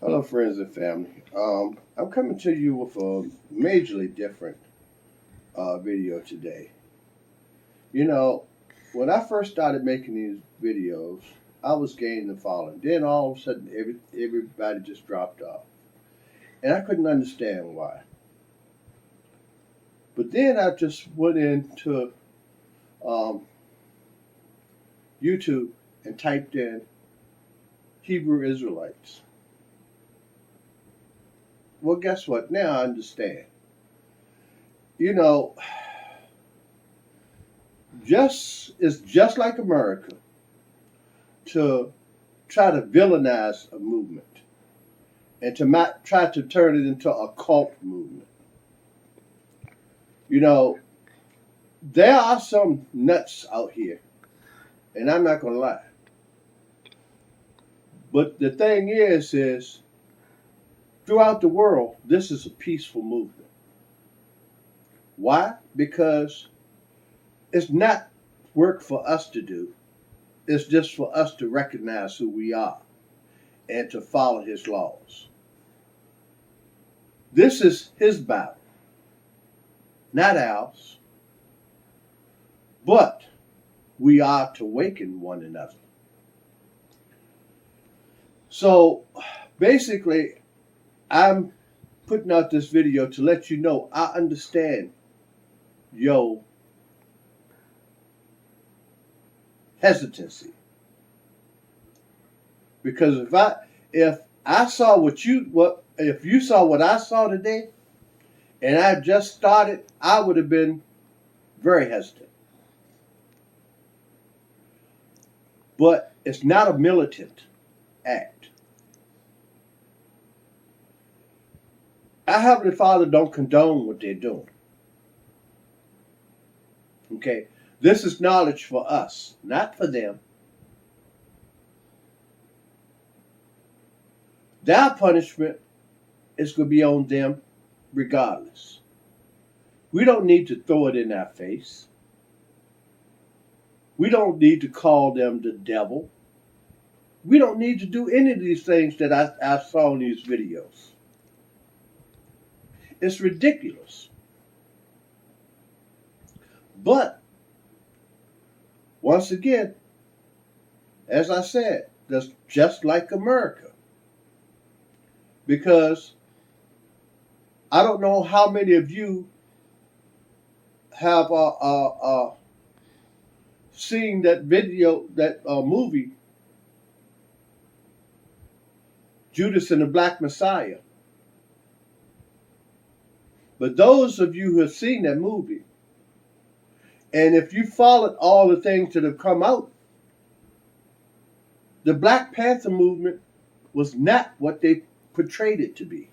Hello, friends and family. I'm coming to you with a majorly different video today. You know, when I first started making these videos, I was gaining and following. Then all of a sudden, everybody just dropped off, and I couldn't understand why. But then I just went into um, YouTube and typed in Hebrew Israelites. Well, guess what? Now I understand. You know, it's just like America to try to villainize a movement and to try to turn it into a cult movement. You know, there are some nuts out here, and I'm not going to lie. But the thing is throughout the world, this is a peaceful movement. Why? Because it's not work for us to do. It's just for us to recognize who we are and to follow his laws. This is his battle, not ours. But we are to awaken one another. So basically, I'm putting out this video to let you know I understand your hesitancy. Because if you saw what I saw today and I just started, I would have been very hesitant. But it's not a militant act. Our Heavenly Father don't condone what they're doing. Okay? This is knowledge for us, not for them. Their punishment is going to be on them regardless. We don't need to throw it in their face. We don't need to call them the devil. We don't need to do any of these things that I saw in these videos. It's ridiculous. But, once again, as I said, that's just like America. Because I don't know how many of you have seen that video, that movie, Judas and the Black Messiah. But those of you who have seen that movie, and if you followed all the things that have come out, the Black Panther movement was not what they portrayed it to be.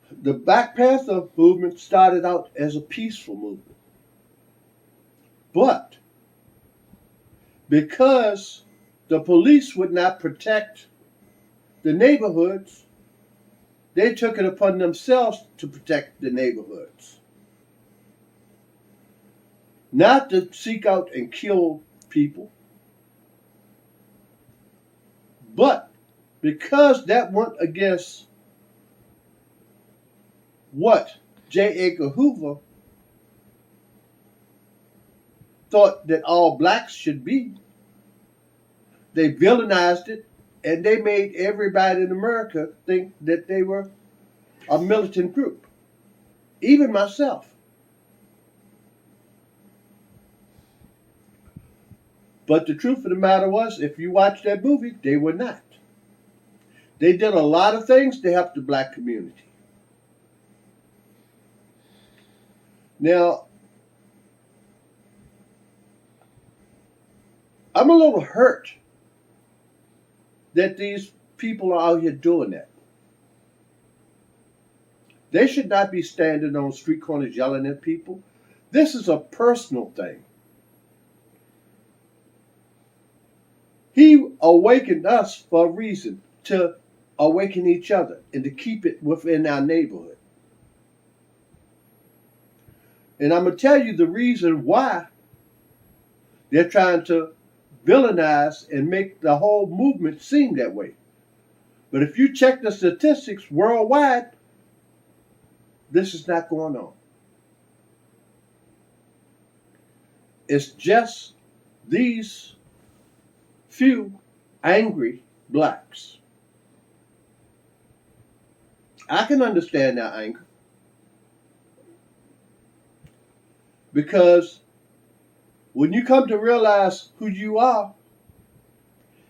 The Black Panther movement started out as a peaceful movement. But because the police would not protect the neighborhoods, they took it upon themselves to protect the neighborhoods. Not to seek out and kill people. But because that went against what J. Edgar Hoover thought that all blacks should be, they villainized it, and they made everybody in America think that they were a militant group. Even myself. But the truth of the matter was, if you watch that movie, they were not. They did a lot of things to help the black community. Now, I'm a little hurt that these people are out here doing that. They should not be standing on street corners yelling at people. This is a personal thing. He awakened us for a reason, to awaken each other and to keep it within our neighborhood. And I'm going to tell you the reason why they're trying to villainize and make the whole movement seem that way. But if you check the statistics worldwide, this is not going on. It's just these few angry blacks. I can understand their anger because when you come to realize who you are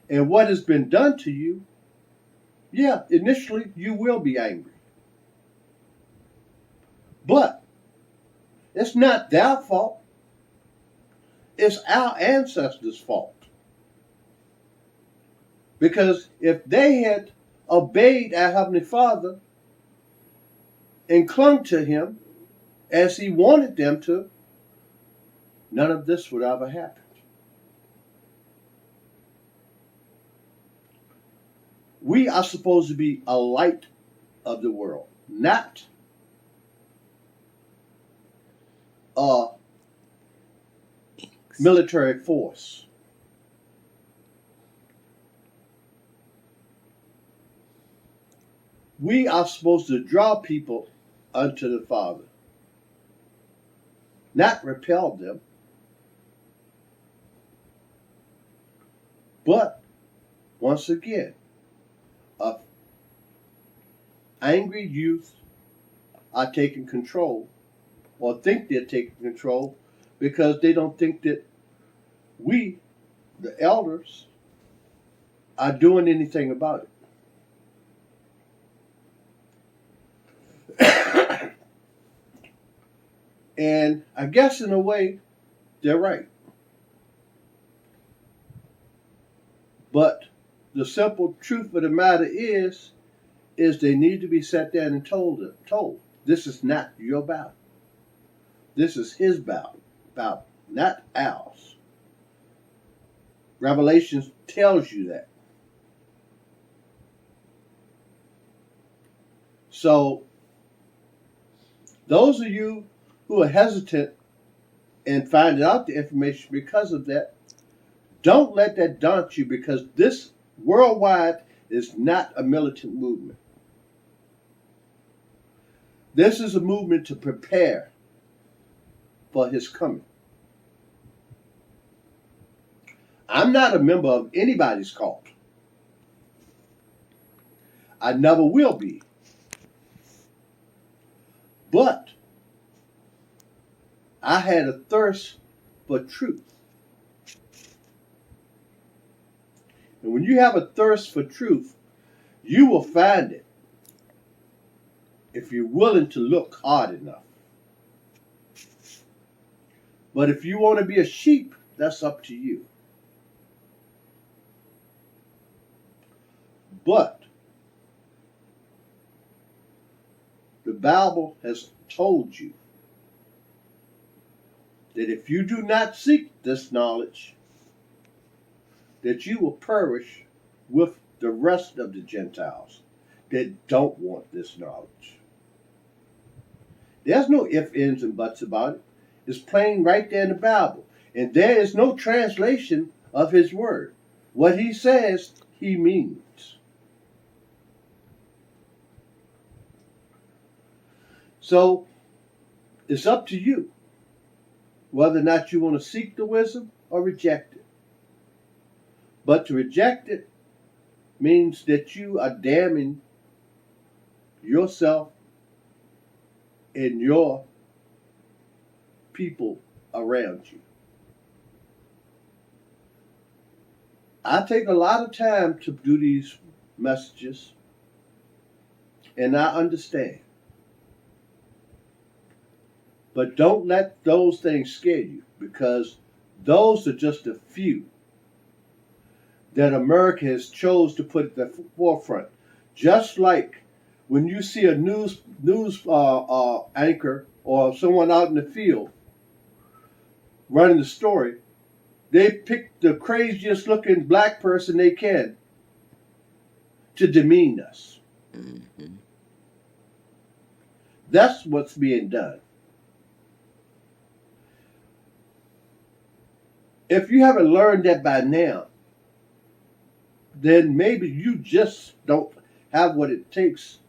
and what has been done to you, yeah, initially you will be angry. But it's not their fault. It's our ancestors' fault. Because if they had obeyed our Heavenly Father and clung to Him as He wanted them to, none of this would ever happen. We are supposed to be a light of the world, not a military force. We are supposed to draw people unto the Father, not repel them, but once again, angry youth are taking control or think they're taking control because they don't think that we, the elders, are doing anything about it. And I guess in a way, they're right. But the simple truth of the matter is they need to be sat down and told, this is not your battle. This is His battle, not ours. Revelation tells you that. So, those of you who are hesitant in finding out the information because of that, don't let that daunt you, because this worldwide is not a militant movement. This is a movement to prepare for His coming. I'm not a member of anybody's cult. I never will be. But I had a thirst for truth. And when you have a thirst for truth, you will find it if you're willing to look hard enough. But if you want to be a sheep, that's up to you. But the Bible has told you that if you do not seek this knowledge, that you will perish with the rest of the Gentiles that don't want this knowledge. There's no ifs, ands, and buts about it. It's plain right there in the Bible. And there is no translation of His word. What He says, He means. So, it's up to you whether or not you want to seek the wisdom or reject it. But to reject it means that you are damning yourself and your people around you. I take a lot of time to do these messages, and I understand. But don't let those things scare you, because those are just a few that America has chose to put at the forefront. Just like when you see a news anchor or someone out in the field running the story, they pick the craziest looking black person they can to demean us. Mm-hmm. That's what's being done. If you haven't learned that by now, then maybe you just don't have what it takes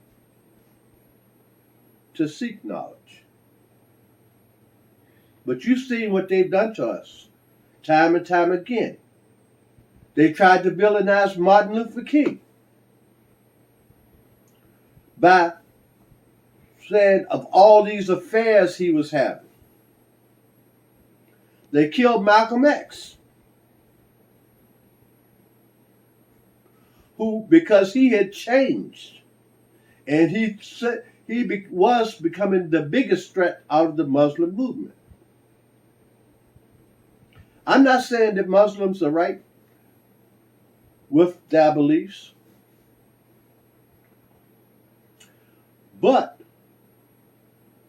to seek knowledge. But you've seen what they've done to us time and time again. They tried to villainize Martin Luther King by saying of all these affairs he was having. They killed Malcolm X, who, because he had changed, and was becoming the biggest threat out of the Muslim movement. I'm not saying that Muslims are right with their beliefs, but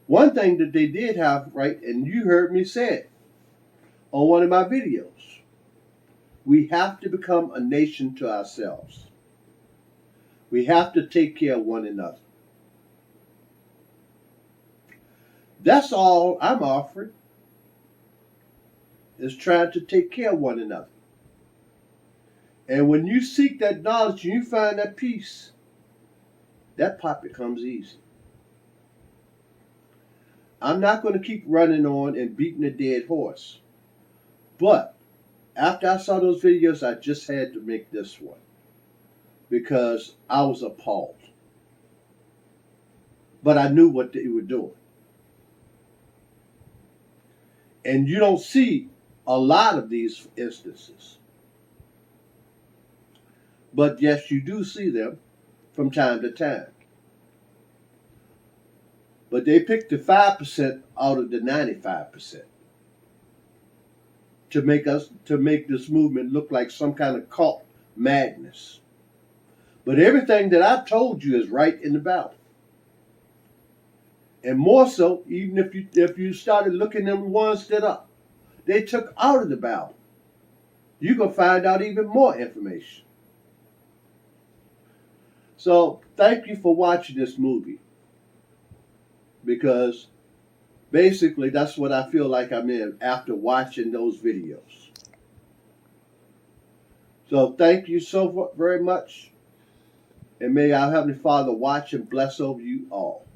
one thing that they did have right, and you heard me say it on one of my videos, we have to become a nation to ourselves. We have to take care of one another. That's all I'm offering, is trying to take care of one another. And when you seek that knowledge and you find that peace, that part becomes easy. I'm not going to keep running on and beating a dead horse. But after I saw those videos, I just had to make this one because I was appalled. But I knew what they were doing. And you don't see a lot of these instances. But yes, you do see them from time to time. But they picked the 5% out of the 95% to make this movement look like some kind of cult madness. But everything that I've told you is right in the Bible. And more so, even if you started looking at the ones that they took out of the Bible, you're going to find out even more information. So thank you for watching this movie, because basically that's what I feel like I'm in after watching those videos. So thank you so very much, and may our Heavenly Father watch and bless over you all.